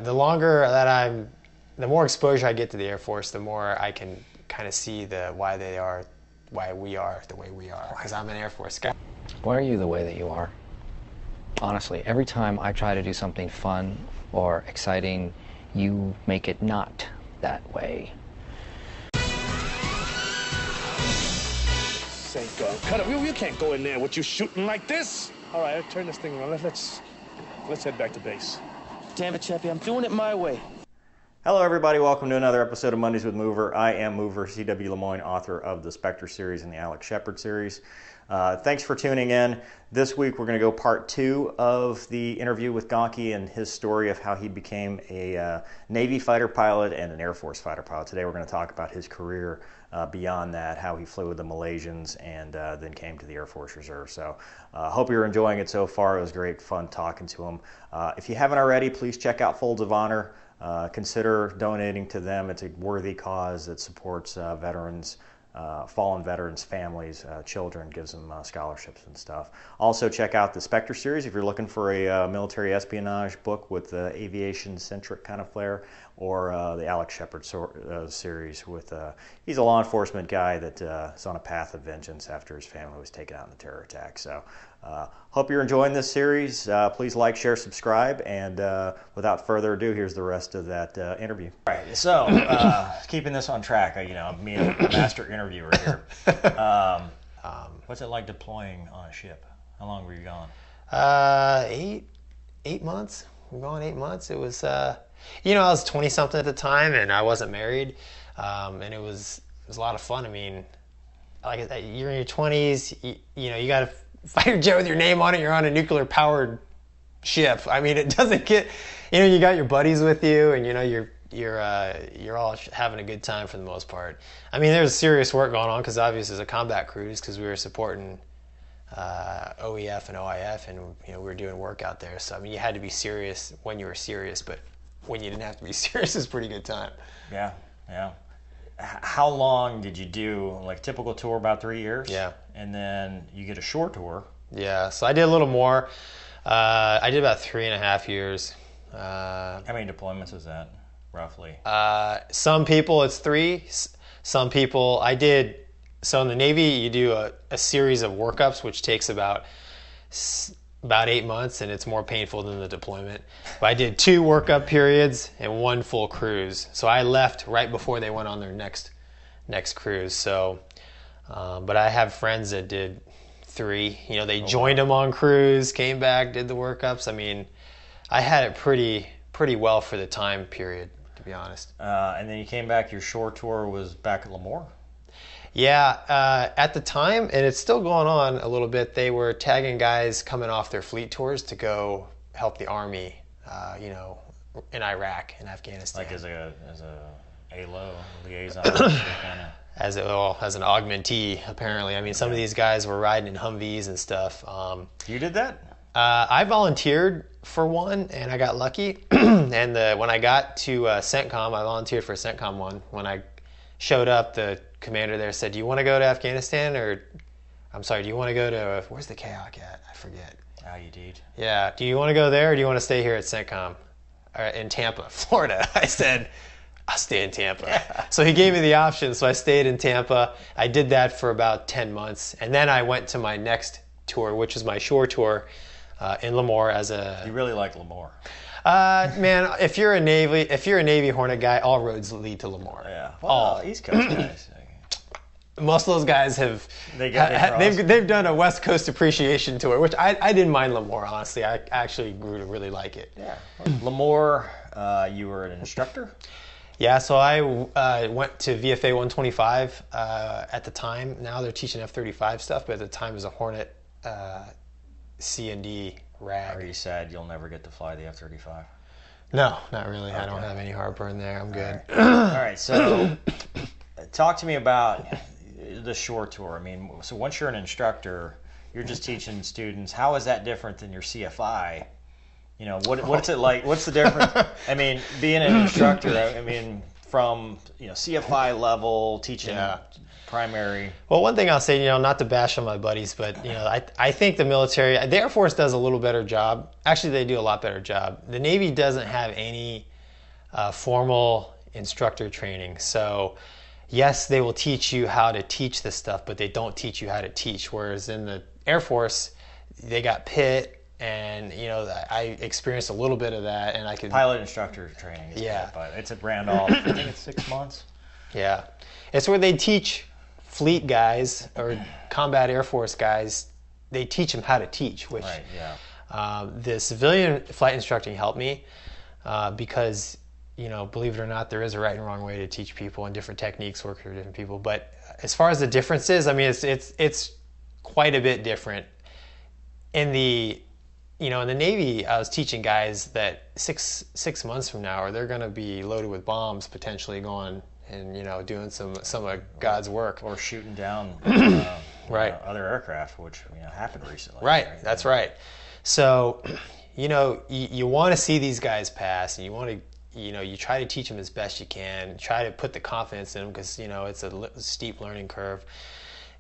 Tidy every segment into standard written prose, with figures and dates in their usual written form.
The more exposure I get to the Air Force, the more I can kind of see why we are the way we are, because I'm an Air Force guy. Why are you the way that you are? Honestly, every time I try to do something fun or exciting, you make it not that way. Say, God, cut it. We can't go in there with you shooting like this. All right, I'll turn this thing around. Let's head back to base. Damn it, Chappie, I'm doing it my way. Hello, everybody. Welcome to another episode of Mondays with Mover. I am Mover, C.W. Lemoine, author of the Spectre Series and the Alex Shepard series. Thanks for tuning in. This week, we're going to go part 2 of the interview with Gonky and his story of how he became a Navy fighter pilot and an Air Force fighter pilot. Today, we're going to talk about his career beyond that, how he flew with the Malaysians and then came to the Air Force Reserve. So hope you're enjoying it so far. It was great fun talking to him. If you haven't already, please check out Folds of Honor. Consider donating to them. It's a worthy cause that supports veterans, fallen veterans, families, children, gives them scholarships and stuff. Also check out the Spectre series if you're looking for a military espionage book with the aviation-centric kind of flair, or the Alex Shepard series with, he's a law enforcement guy that is on a path of vengeance after his family was taken out in the terror attack. So hope you're enjoying this series. Please like, share, subscribe, and without further ado, here's the rest of that interview. All right, so keeping this on track, I'm me and a master interviewer here. What's it like deploying on a ship? How long were you gone? 8 months. We're going 8 months. It was, I was 20-something at the time, and I wasn't married, and it was a lot of fun. I mean, like you're in your 20s, you got to fighter jet with your name on it. You're on a nuclear-powered ship. I mean, it doesn't get, you got your buddies with you, and you're all having a good time for the most part. I mean, there's serious work going on because obviously it's a combat cruise because we were supporting OEF and OIF, and we were doing work out there. So I mean, you had to be serious when you were serious, but when you didn't have to be serious, it's a pretty good time. Yeah. How long did you do, like typical tour, about 3 years? Yeah. And then you get a short tour. Yeah, so I did a little more. I did about 3.5 years. How many deployments was that, roughly? Some people it's 3. Some people, so in the Navy, you do a series of workups, which takes about 8 months, and it's more painful than the deployment. But I did 2 workup periods and 1 full cruise. So I left right before they went on their next cruise. So, but I have friends that did 3. They joined them on cruise, came back, did the workups. I mean, I had it pretty well for the time period, to be honest. And then you came back. Your short tour was back at Lemoine. Yeah, at the time, and it's still going on a little bit, they were tagging guys coming off their fleet tours to go help the Army, in Iraq and Afghanistan. Like as a ALO, liaison, kind of. As an augmentee, apparently. I mean, some of these guys were riding in Humvees and stuff. You did that? I volunteered for one, and I got lucky. And when I got to CENTCOM, I volunteered for CENTCOM 1. When I showed up, the commander there said, "Do you want to go to Afghanistan, do you want to go to, where's the KAOC at? I forget." Oh, you did? Yeah. Do you want to go there, or do you want to stay here at CENTCOM in Tampa, Florida? I said, I'll stay in Tampa. Yeah. So he gave me the option, so I stayed in Tampa. I did that for about 10 months, and then I went to my next tour, which was my shore tour in Lemoine as a... You really like Lemoine. Man, if you're a Navy Hornet guy, all roads lead to Lemoine. Yeah. Well, East Coast guys. Most of those guys they've done a West Coast appreciation tour, which I didn't mind Lemoine, honestly. I actually grew to really like it. Yeah. Lemoine, you were an instructor? Yeah, so I went to VFA 125 at the time. Now they're teaching F-35 stuff, but at the time it was a Hornet C&D rag. Are you sad you'll never get to fly the F-35? No, not really. Okay. I don't have any heartburn there. I'm good. All right, so talk to me about the shore tour. I mean, so once you're an instructor, you're just teaching students. How is that different than your CFI? What's it like? What's the difference? I mean, being an instructor, from CFI level, teaching primary? Well, one thing I'll say, not to bash on my buddies, but I think the military, the Air Force does a little better job. Actually, they do a lot better job. The Navy doesn't have any formal instructor training. So yes, they will teach you how to teach this stuff, but they don't teach you how to teach. Whereas in the Air Force, they got PIT, and I experienced a little bit of that, and I could pilot instructor training. Yeah, but it's at Randolph. I think it's 6 months. Yeah, it's where they teach fleet guys or combat Air Force guys. They teach them how to teach. Which right, yeah. The civilian flight instructing helped me because believe it or not, there is a right and wrong way to teach people, and different techniques work for different people. But as far as the differences, I mean, it's quite a bit different. In the Navy, I was teaching guys that six months from now, they're going to be loaded with bombs, potentially going and doing some of God's work, or shooting down right other aircraft, which happened recently. Right, that's right. So you want to see these guys pass, and you want to. You try to teach them as best you can. Try to put the confidence in them because it's a steep learning curve,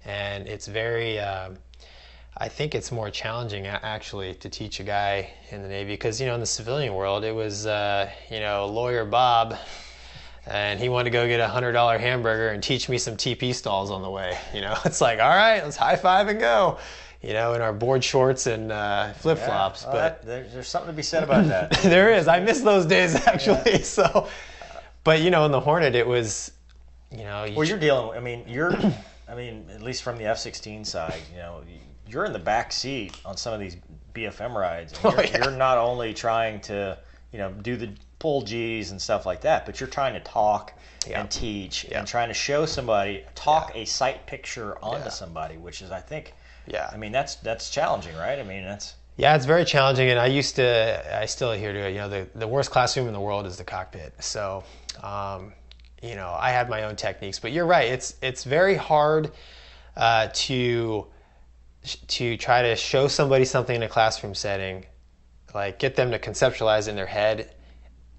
and it's very. I think it's more challenging actually to teach a guy in the Navy because in the civilian world it was lawyer Bob, and he wanted to go get a $100 hamburger and teach me some TP stalls on the way. It's like, all right, let's high five and go. In our board shorts and flip flops. Well, but there's something to be said about that. There is. I miss those days actually. Yeah. So, but in the Hornet, it was, well, you're dealing. At least from the F-16 side, you're in the back seat on some of these BFM rides. And you're not only trying to, do the pull G's and stuff like that, but you're trying to talk and teach and trying to show somebody, a sight picture onto somebody, which is, I think. Yeah, that's challenging, right? Yeah, it's very challenging, and I still adhere to it. The worst classroom in the world is the cockpit. So, I have my own techniques, but you're right. It's very hard to try to show somebody something in a classroom setting, like get them to conceptualize in their head,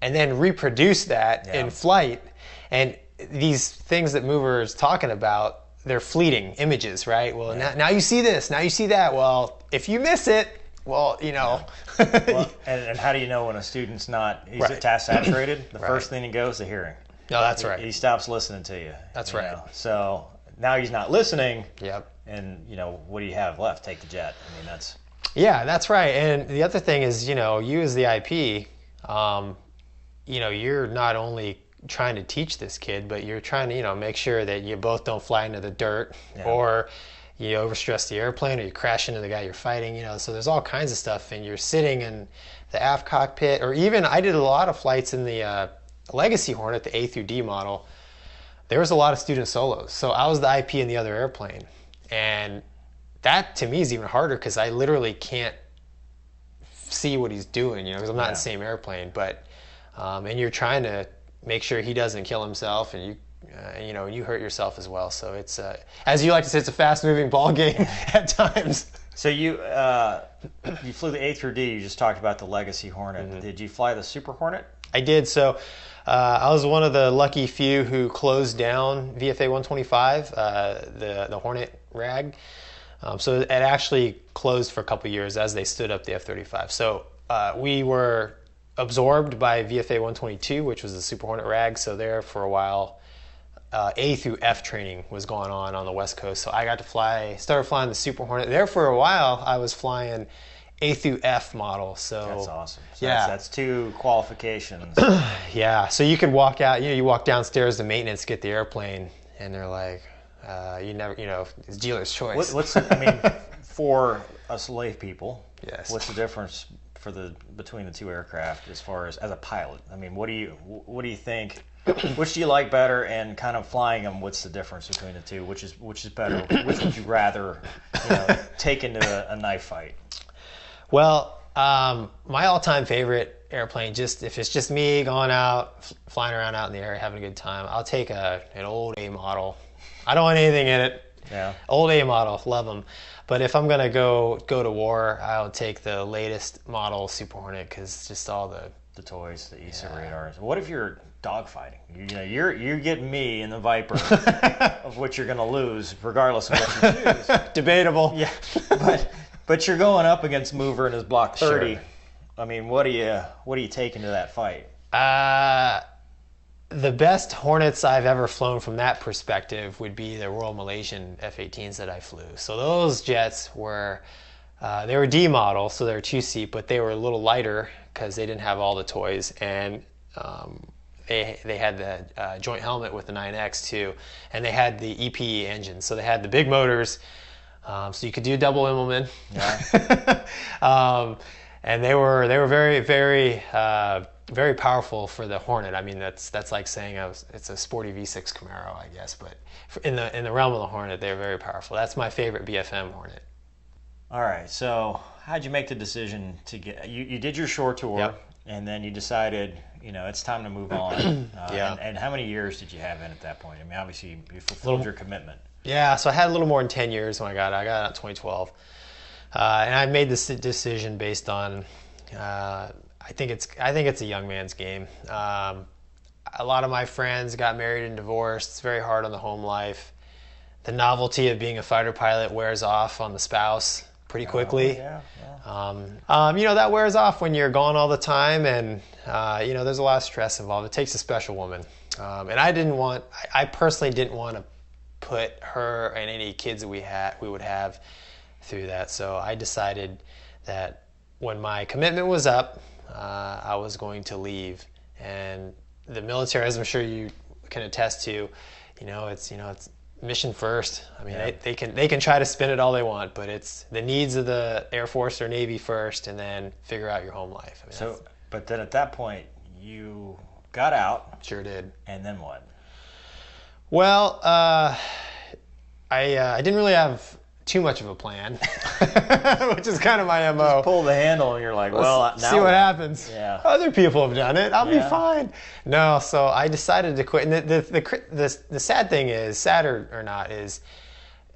and then reproduce that in flight. And these things that Mover is talking about, they're fleeting images, right? Well, now you see this, now you see that. Well, if you miss it, well, Well, and how do you know when a student's he's task saturated? The first thing he goes to hearing. No, that's right. He stops listening to you. That's right. So now he's not listening. Yep. And, what do you have left? Take the jet. That's... Yeah, that's right. And the other thing is, you as the IP, you're not only trying to teach this kid, but you're trying to make sure that you both don't fly into the dirt or you overstress the airplane or you crash into the guy you're fighting. So there's all kinds of stuff, and you're sitting in the aft cockpit, or even I did a lot of flights in the Legacy Hornet, the A through D model. There was a lot of student solos, so I was the IP in the other airplane, and that to me is even harder because I literally can't see what he's doing, because I'm not in the same airplane. But and you're trying to make sure he doesn't kill himself, and you hurt yourself as well. So it's as you like to say, it's a fast-moving ball game at times. So you flew the A through D. You just talked about the Legacy Hornet. Mm-hmm. Did you fly the Super Hornet? I did. So I was one of the lucky few who closed down VFA 125, the Hornet rag. So it actually closed for a couple years as they stood up the F-35. So we were absorbed by VFA 122, which was the Super Hornet rag. So there for a while, A through F training was going on the West Coast. So I got to started flying the Super Hornet. There for a while, I was flying A through F model. So that's awesome. So that's 2 qualifications. Yeah. So you could walk out, you walk downstairs to maintenance, get the airplane, and they're like, you never, it's dealer's choice. For us lay people, yes. What's the difference between the 2 aircraft as far as a pilot? What do you think? Which do you like better? And kind of flying them, what's the difference between the 2? Which is better? Which would you rather take into a knife fight? Well, my all-time favorite airplane, if it's just me going out, flying around out in the air, having a good time, I'll take an old A model. I don't want anything in it. Yeah. Old A model, love them. But if I'm gonna go to war, I'll take the latest model Super Hornet because just all the the toys, the ESA radars. What if you're dogfighting? You get me in the Viper, of which you're going to lose regardless of what you choose. Debatable. Yeah, but you're going up against Mover and his Block 30. Sure. I mean, what do you take into that fight? The best Hornets I've ever flown from that perspective would be the Royal Malaysian F-18s that I flew. So those jets were, they were D model, so they were 2-seat, but they were a little lighter because they didn't have all the toys, and they had the joint helmet with the 9X too, and they had the EPE engine, so they had the big motors, so you could do double Immelman. Yeah. And they were very, very very powerful for the Hornet. I mean, that's like saying it's a sporty V6 Camaro, I guess. But in the realm of the Hornet, they're very powerful. That's my favorite BFM Hornet. All right. So how'd you make the decision to get? You did your shore tour, yep. And then you decided, it's time to move on. Yeah. And how many years did you have in at that point? I mean, obviously you fulfilled your commitment. Yeah. So I had a little more than 10 years when I got out in 2012, and I made this decision based on. I think it's a young man's game. A lot of my friends got married and divorced. It's very hard on the home life. The novelty of being a fighter pilot wears off on the spouse pretty quickly. Yeah. That wears off when you're gone all the time, and there's a lot of stress involved. It takes a special woman, and I personally didn't want to put her and any kids that we would have through that. So I decided that when my commitment was up, I was going to leave. And the military, as I'm sure you can attest to, it's mission first. I mean, yeah. they can try to spin it all they want, but it's the needs of the Air Force or Navy first, and then figure out your home life. I mean, but then at that point, you got out. Sure did. And then what? Well, I didn't really have too much of a plan, which is kind of my MO. Just pull the handle and you're like, well, now see what happens. Yeah. Other people have done it. I'll be fine. No, so I decided to quit. And the sad thing is, sad or not, is,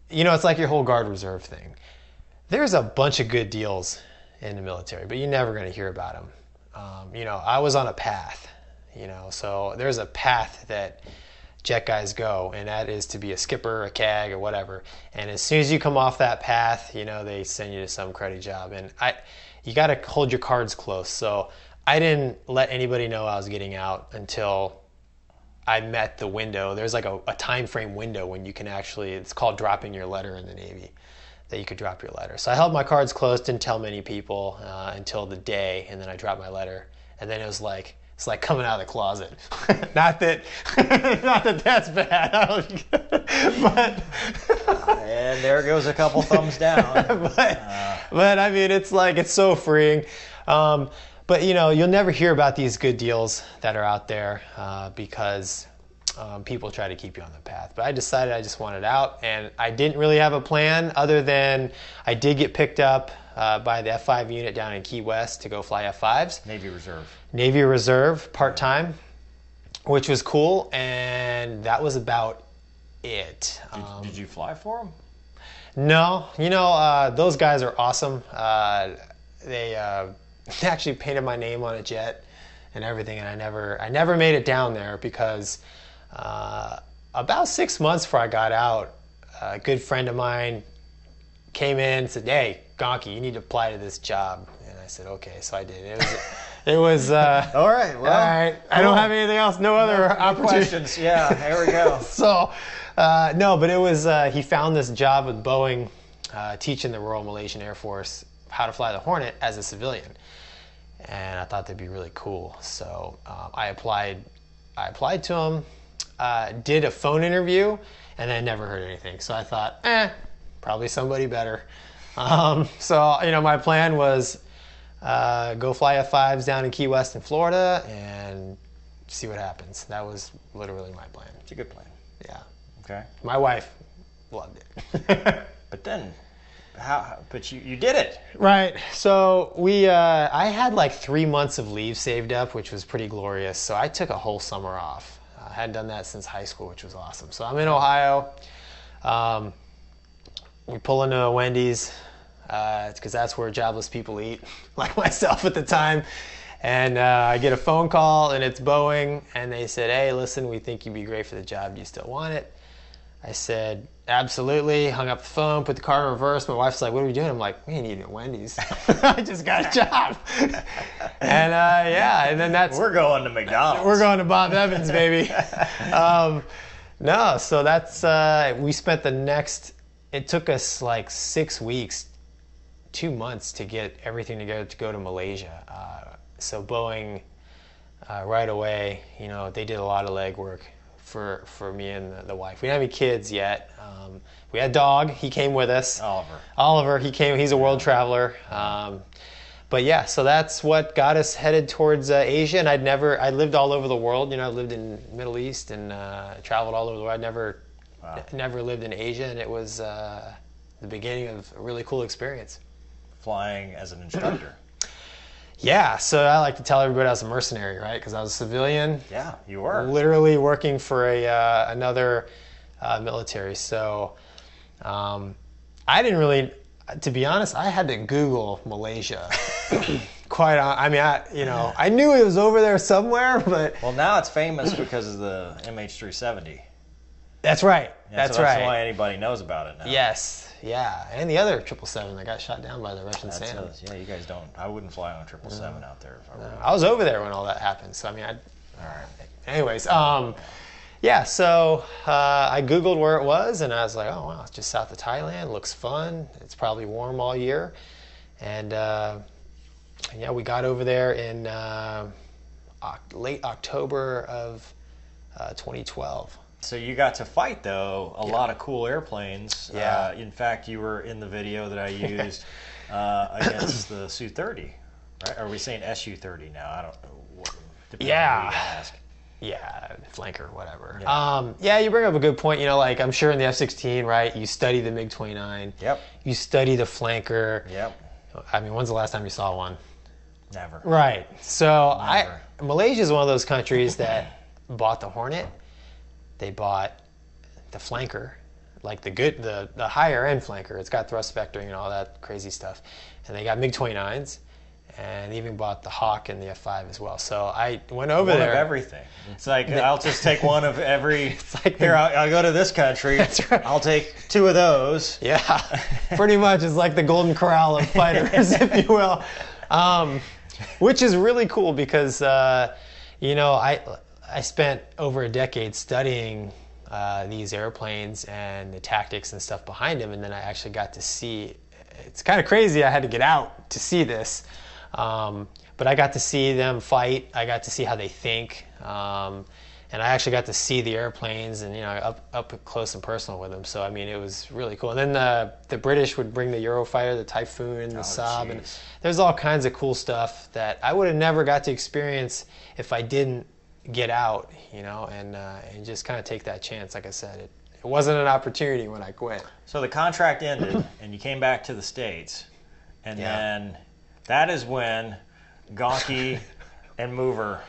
it's like your whole Guard Reserve thing. There's a bunch of good deals in the military, but you're never going to hear about them. I was on a path, so there's a path that jet guys go, and that is to be a skipper, a CAG, or whatever. And as soon as you come off that path, they send you to some cruddy job. And you got to hold your cards close. So I didn't let anybody know I was getting out until I met the window. There's like a time frame window when you can actually, it's called dropping your letter in the Navy, that you could drop your letter. So I held my cards close, didn't tell many people until the day, and then I dropped my letter. And then it was like, it's like coming out of the closet. not that that's bad, but and there goes a couple thumbs down. but I mean, it's so freeing. But you'll never hear about these good deals that are out there because people try to keep you on the path. But I decided I just wanted out, and I didn't really have a plan other than I did get picked up by the F5 unit down in Key West to go fly F5s. Navy Reserve, part-time, which was cool, and that was about it. Did you fly for them? No. Those guys are awesome. They actually painted my name on a jet and everything, and I never made it down there because about 6 months before I got out, a good friend of mine came in and said, "Hey, Gonky, you need to apply to this job." And I said, "Okay," so I did. It was all right. Well, all right. Cool. I don't have anything else. No other questions. Yeah, there we go. So, no, but it was. He found this job with Boeing, teaching the Royal Malaysian Air Force how to fly the Hornet as a civilian, and I thought that'd be really cool. So I applied to him, did a phone interview, and then never heard anything. So I thought, probably somebody better. So my plan was go fly F5s down in Key West in Florida and see what happens. That was literally my plan. It's a good plan. Yeah. Okay. My wife loved it. But then, but you did it. Right. So I had like 3 months of leave saved up, which was pretty glorious. So I took a whole summer off. I hadn't done that since high school, which was awesome. So I'm in Ohio. We pull into a Wendy's because that's where jobless people eat, like myself at the time. And I get a phone call, and it's Boeing, and they said, hey, listen, we think you'd be great for the job. Do you still want it? I said, absolutely. Hung up the phone, put the car in reverse. My wife's like, what are we doing? I'm like, we ain't eating at Wendy's. I just got a job. And and then We're going to McDonald's. We're going to Bob Evans, baby. No, so that's, we spent it took us like 6 weeks, 2 months to get everything together to go to Malaysia. So Boeing, right away, they did a lot of legwork for me and the wife. We didn't have any kids yet. We had a dog. He came with us. Oliver, he came. He's a world traveler. But yeah, so that's what got us headed towards Asia. And I lived all over the world. I lived in Middle East and traveled all over the world. I'd never lived in Asia, and it was the beginning of a really cool experience. Flying as an instructor. Yeah, so I like to tell everybody I was a mercenary, right? Because I was a civilian. Yeah, you were. Literally working for another military. So I didn't really, to be honest, I had to Google Malaysia. I knew it was over there somewhere, but... Well, now it's famous because of the MH370. That's right. Yeah, that's so right. That's why anybody knows about it now. Yes. Yeah, and the other 777 that got shot down by the Russian Sam. Yeah, you guys don't. I wouldn't fly on 777 out there. If I were. I was over there when all that happened, so I mean, all right. Anyways, yeah. So I Googled where it was, and I was like, oh wow, it's just south of Thailand. Looks fun. It's probably warm all year, and yeah, we got over there in late October of 2012. So you got to fight, though, a lot of cool airplanes. Yeah. In fact, you were in the video that I used against the Su-30, right? Are we saying Su-30 now? I don't know. Depending on who you ask. Yeah, flanker, whatever. Yeah. You bring up a good point. Like I'm sure in the F-16, right, you study the MiG-29. Yep. You study the flanker. Yep. I mean, when's the last time you saw one? Never. Right. So Never. Malaysia is one of those countries that bought the Hornet. They bought the flanker, like the higher end flanker. It's got thrust vectoring and all that crazy stuff. And they got MiG-29s, and even bought the Hawk and the F-5 as well. So I went over there. One of everything. It's like, I'll just take one of every. It's like here, I'll go to this country. That's right. I'll take 2 of those. Yeah, pretty much. It's like the Golden Corral of fighters, if you will. Which is really cool because, I spent over a decade studying these airplanes and the tactics and stuff behind them, and then I actually got to see. It's kind of crazy. I had to get out to see this, but I got to see them fight. I got to see how they think, and I actually got to see the airplanes and up close and personal with them. So I mean, it was really cool. And then the British would bring the Eurofighter, the Typhoon, the Saab, and there's all kinds of cool stuff that I would have never got to experience if I didn't get out, and just kind of take that chance. Like I said, it wasn't an opportunity when I quit. So the contract ended, and you came back to the States, and then that is when Gonky and Mover.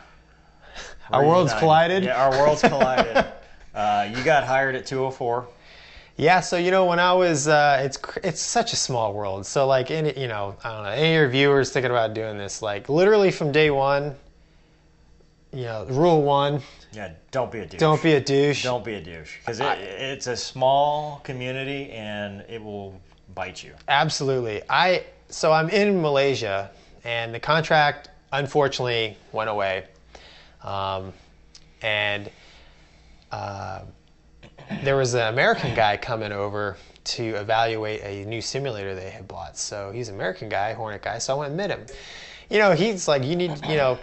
Our worlds collided. Yeah, our worlds collided. You got hired at 204. Yeah, so when I was, it's such a small world. So like, I don't know, any of your viewers thinking about doing this, like literally from day one. Rule 1. Yeah, don't be a douche. Don't be a douche. Don't be a douche. Because it's a small community and it will bite you. Absolutely. So I'm in Malaysia and the contract unfortunately went away. And there was an American guy coming over to evaluate a new simulator they had bought. So he's an American guy, Hornet guy, so I went and met him. He's like, you need,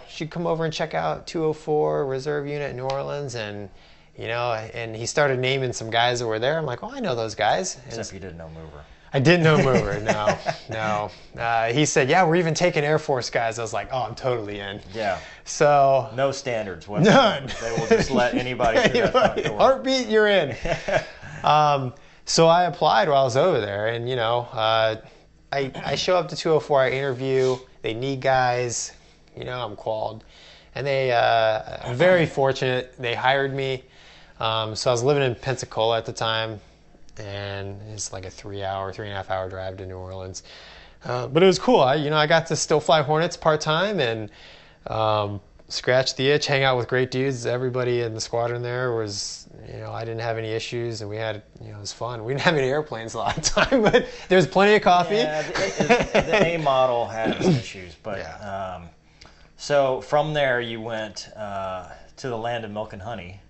should come over and check out 204 Reserve Unit in New Orleans. And, and he started naming some guys that were there. I'm like, oh, I know those guys. Except you didn't know Mover. I didn't know Mover, no. He said, yeah, we're even taking Air Force guys. I was like, oh, I'm totally in. Yeah. So. No standards whatsoever. None. They will just let anybody through that front door. Heartbeat, you're in. So I applied while I was over there. And, I show up to 204, I interview. They need guys, I'm qualified. And I'm very fortunate. They hired me. So I was living in Pensacola at the time, and it's like a 3.5 hour drive to New Orleans. But it was cool. I got to still fly Hornets part-time, and Scratch the itch, hang out with great dudes. Everybody in the squadron there was, I didn't have any issues, and we had, it was fun. We didn't have any airplanes a lot of time, but there was plenty of coffee. Yeah, the A model has issues, but Yeah. So from there you went to the land of milk and honey,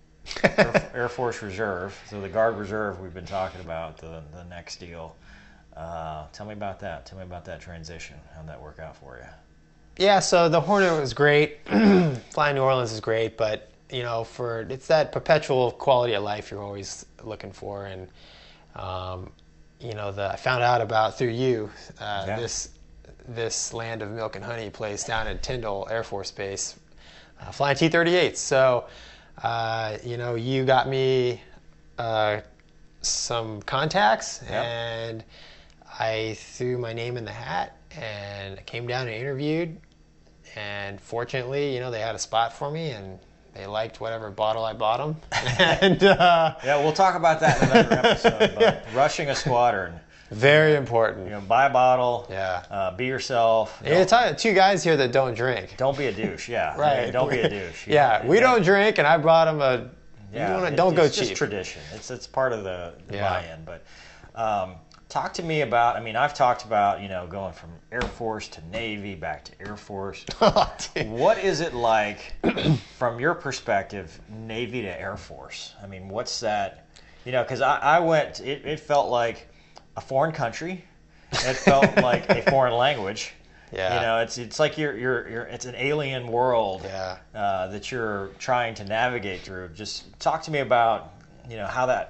Air Force Reserve. So the Guard Reserve we've been talking about, the next deal. Tell me about that. Tell me about that transition. How'd that work out for you? Yeah, so the Hornet was great. Flying New Orleans is great, but it's that perpetual quality of life you're always looking for, and I found out about through you this land of milk and honey place down at Tyndall Air Force Base, flying T38s. So you got me some contacts, and I threw my name in the hat and I came down and interviewed, and fortunately, they had a spot for me, and they liked whatever bottle I bought them. And yeah, we'll talk about that in another episode. But rushing a squadron, very important. Buy a bottle. Yeah. Be yourself. You're talking two guys here that don't drink. Don't be a douche. Yeah. Right. Don't be a douche. Yeah. We don't drink, and I brought them a. Yeah. Don't go it's cheap. Just tradition. It's part of the buy-in. But talk to me about. I've talked about going from Air Force to Navy, back to Air Force. Oh, dude. What is it like from your perspective, Navy to Air Force? What's that? Because I went. It felt like a foreign country. It felt like a foreign language. Yeah. It's like it's an alien world. Yeah. That you're trying to navigate through. Just talk to me about how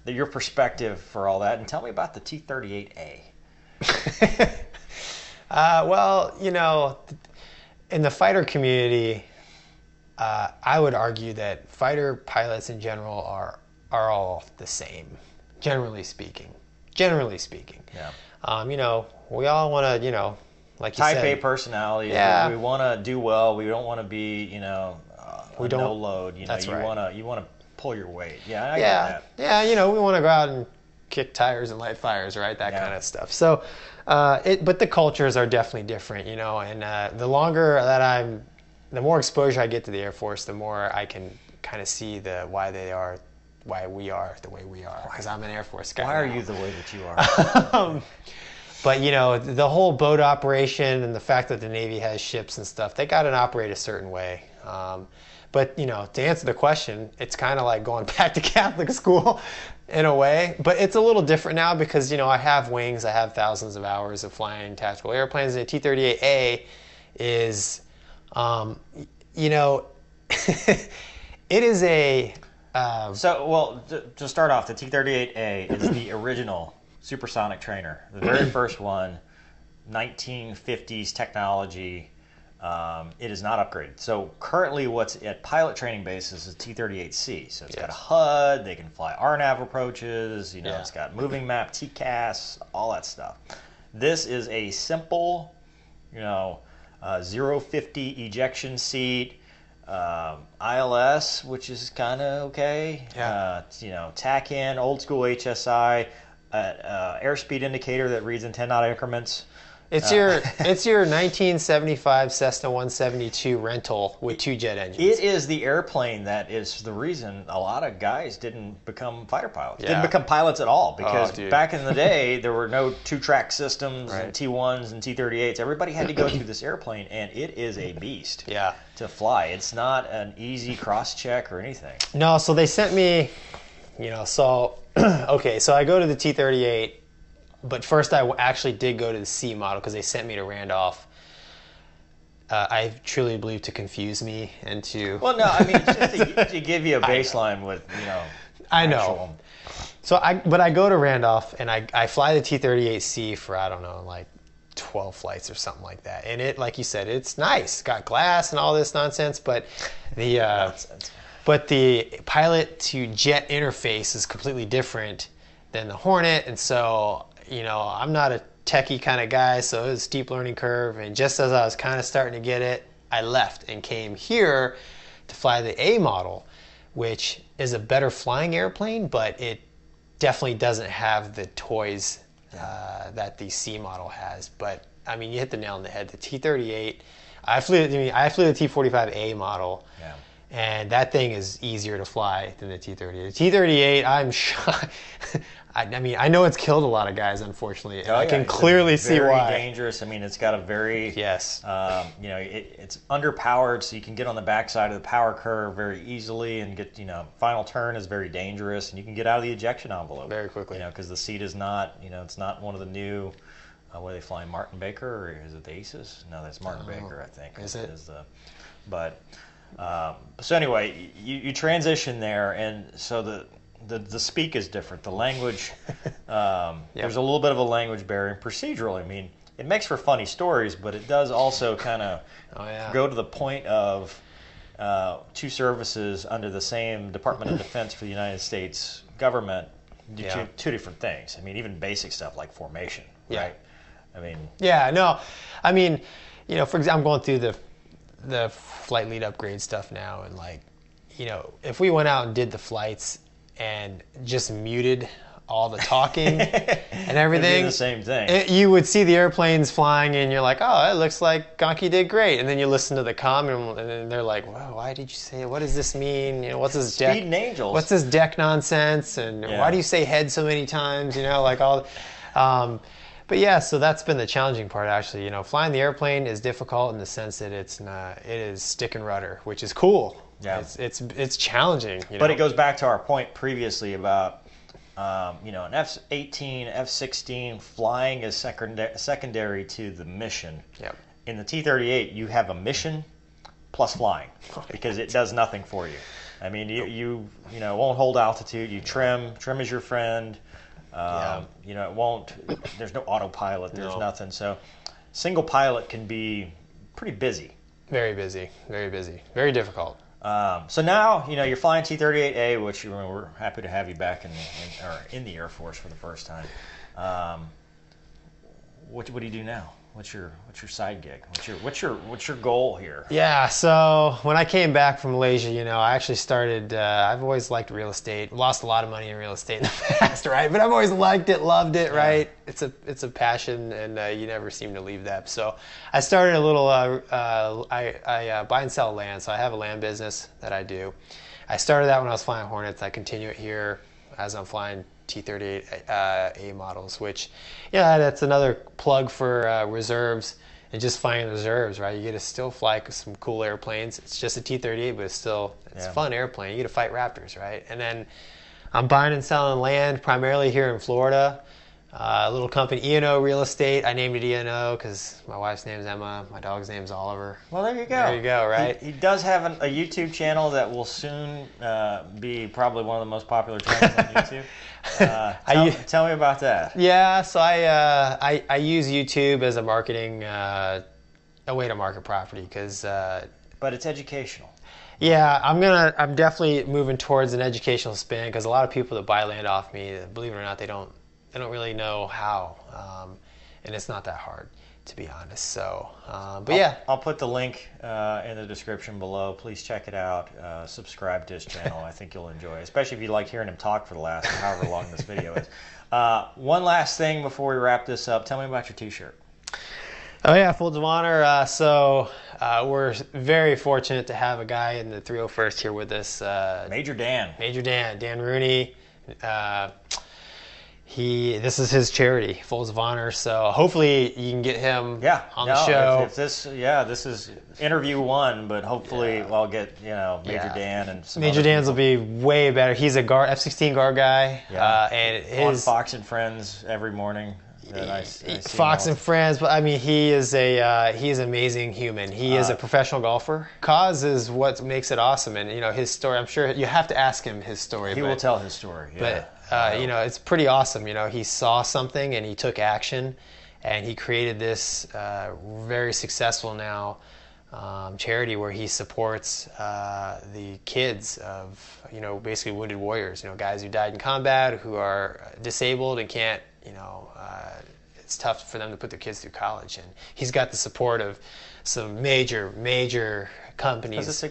your perspective for all that, and tell me about the T38A. Well, in the fighter community, I would argue that fighter pilots in general are all the same, generally speaking. Yeah. We all want to, like you said. Type A personality. Yeah. We want to do well. We don't want to be, we don't no load. That's right. You want to pull your weight. Yeah, I get that. Yeah. We want to go out and kick tires and light fires, right? That kind of stuff. So, but the cultures are definitely different, and the longer that the more exposure I get to the Air Force, the more I can kind of see why we are the way we are. Because I'm an Air Force guy. Why are you the way that you are? But the whole boat operation and the fact that the Navy has ships and stuff, they got to operate a certain way. But to answer the question, it's kind of like going back to Catholic school in a way. But it's a little different now because I have wings, I have thousands of hours of flying tactical airplanes. And the T38A is, it is a. To start off, the T38A is the original supersonic trainer, the very first one, 1950s technology. It is not upgraded. So currently what's at pilot training bases is T38C. So it's got a HUD, they can fly RNAV approaches, it's got moving map, TCAS, all that stuff. This is a simple, 050 ejection seat, ILS, which is kind of okay. Yeah. TAC in, old school HSI, airspeed indicator that reads in 10 knot increments. It's your 1975 Cessna 172 rental with 2 jet engines. It is the airplane that is the reason a lot of guys didn't become fighter pilots. Didn't become pilots at all because back in the day there were no 2-track systems and T1s and T38s. Everybody had to go through this airplane, and it is a beast to fly. It's not an easy cross-check or anything. No, so they sent me, so I go to the T38. But first, I actually did go to the C model because they sent me to Randolph. I truly believe to confuse me and to. Well, no, just to give you a baseline with I know. So I go to Randolph and I fly the T38C for 12 flights or something like that. And it, like you said, it's nice. Got glass and all this nonsense, but the pilot to jet interface is completely different than the Hornet, and so. I'm not a techie kind of guy, so it was a steep learning curve. And just as I was kind of starting to get it, I left and came here to fly the A model, which is a better flying airplane, but it definitely doesn't have the toys that the C model has. But, you hit the nail on the head. The T-38, I flew the T45A model. Yeah. And that thing is easier to fly than the T38. The T38, I'm shocked. I mean, I know it's killed a lot of guys, unfortunately. And I can clearly see why. Very dangerous. I mean, it's got a very yes. You know, it's underpowered, so you can get on the backside of the power curve very easily and get, you know, final turn is very dangerous, and you can get out of the ejection envelope very quickly. You know, because the seat is not, you know, it's not one of the new. What are they flying? Martin Baker, or is it the Aces? No, that's Martin Baker, I think. Is it? But so anyway, you transition there, and so the speak is different. The language, there's a little bit of a language barrier. Procedurally, I mean, it makes for funny stories, but it does also kind of go to the point of two services under the same Department of Defense for the United States government do two different things. I mean, even basic stuff like formation, right? I mean, I mean, you know, for example, I'm going through the flight lead upgrade stuff now, and like, you know, if we went out and did the flights and just muted all the talking and everything, the same thing. You would see the airplanes flying, and you're like, oh, it looks like Gonky did great. And then you listen to the comm, and then they're like, wow, why did you say it? What does this mean? You know, what's this deck? Speed and Angels. What's this deck nonsense? And why do you say head so many times? You know, like all. But yeah, so that's been the challenging part, actually. You know, flying the airplane is difficult in the sense that it is stick and rudder, which is cool. Yeah, it's challenging. You know? But it goes back to our point previously about you know, an F-18, F-16 flying is secondary to the mission. Yep. In the T-38, you have a mission plus flying because it does nothing for you. I mean, you know, it won't hold altitude. You trim is your friend. You know, it won't. There's no autopilot. There's nothing. So, single pilot can be pretty busy. Very busy. Very busy. Very difficult. So now, you know, you're flying T-38A, which we're happy to have you back in the Air Force for the first time. What do you do now? What's your side gig? What's your goal here? Yeah, so when I came back from Malaysia, you know, I actually started. I've always liked real estate. Lost a lot of money in real estate in the past, right? But I've always liked it, loved it, right? It's a passion, and you never seem to leave that. So I started a little. I buy and sell land, so I have a land business that I do. I started that when I was flying Hornets. I continue it here as I'm flying T38A models, which, that's another plug for reserves and just flying reserves, right? You get to still fly some cool airplanes. It's just a T38, but it's a fun airplane. You get to fight Raptors, right? And then I'm buying and selling land primarily here in Florida. A little company, E&O Real Estate. I named it E&O because my wife's name's Emma. My dog's name's Oliver. Well, there you go. There you go, right? He does have a YouTube channel that will soon be probably one of the most popular channels on YouTube. Tell me about that. Yeah, so I use YouTube as a marketing, a way to market property because. But it's educational. Yeah, I'm definitely moving towards an educational spin because a lot of people that buy land off me, believe it or not, they don't really know how, and it's not that hard, to be honest. So, I'll put the link in the description below. Please check it out. Subscribe to his channel. I think you'll enjoy it, especially if you like hearing him talk for the last however long this video is. One last thing before we wrap this up. Tell me about your T-shirt. Oh yeah, Folds of Honor. So we're very fortunate to have a guy in the 301st here with us. Major Dan Rooney. This is his charity, Folds of Honor. So hopefully you can get him on the show. If this is interview one, but hopefully I'll get Major Dan and some Major Dan's will be way better. He's a F-16 guard guy, and on Fox and Friends every morning. Fox and Friends, but I mean he's an amazing human. He is a professional golfer. Cause is what makes it awesome, and his story. I'm sure you have to ask him his story. He will tell his story. But it's pretty awesome. He saw something and he took action, and he created this very successful now charity where he supports the kids of basically wounded warriors. Guys who died in combat, who are disabled and can't. It's tough for them to put their kids through college, and he's got the support of some major companies. It's a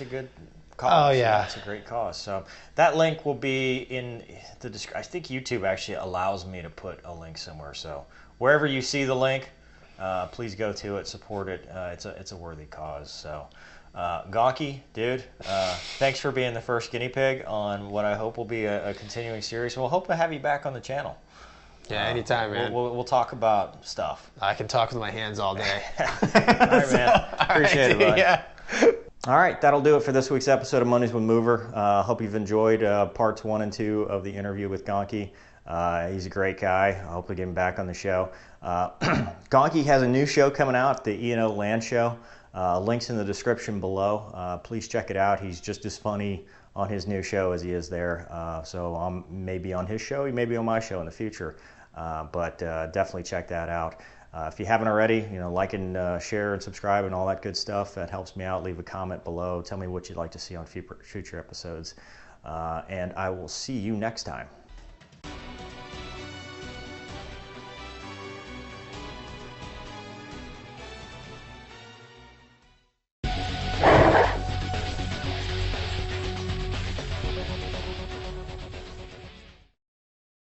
good cause. Oh yeah, it's a great cause. So that link will be in the description. I think YouTube actually allows me to put a link somewhere. So wherever you see the link, please go to it, support it. It's a worthy cause. So, Gonky, dude, thanks for being the first guinea pig on what I hope will be a continuing series. We'll hope to have you back on the channel. Yeah, anytime, man. We'll talk about stuff. I can talk with my hands all day. All right, man. Appreciate it, bud. Yeah. All right, that'll do it for this week's episode of Mondays with Mover. Hope you've enjoyed parts 1 and 2 of the interview with Gonky. He's a great guy. I hope to get him back on the show. Gonky has a new show coming out, the E&O Land Show. Links in the description below. Please check it out. He's just as funny on his new show as he is there. So I'm maybe on his show. He may be on my show in the future. But definitely check that out. If you haven't already, like and share and subscribe and all that good stuff. That helps me out. Leave a comment below. Tell me what you'd like to see on future episodes. And I will see you next time.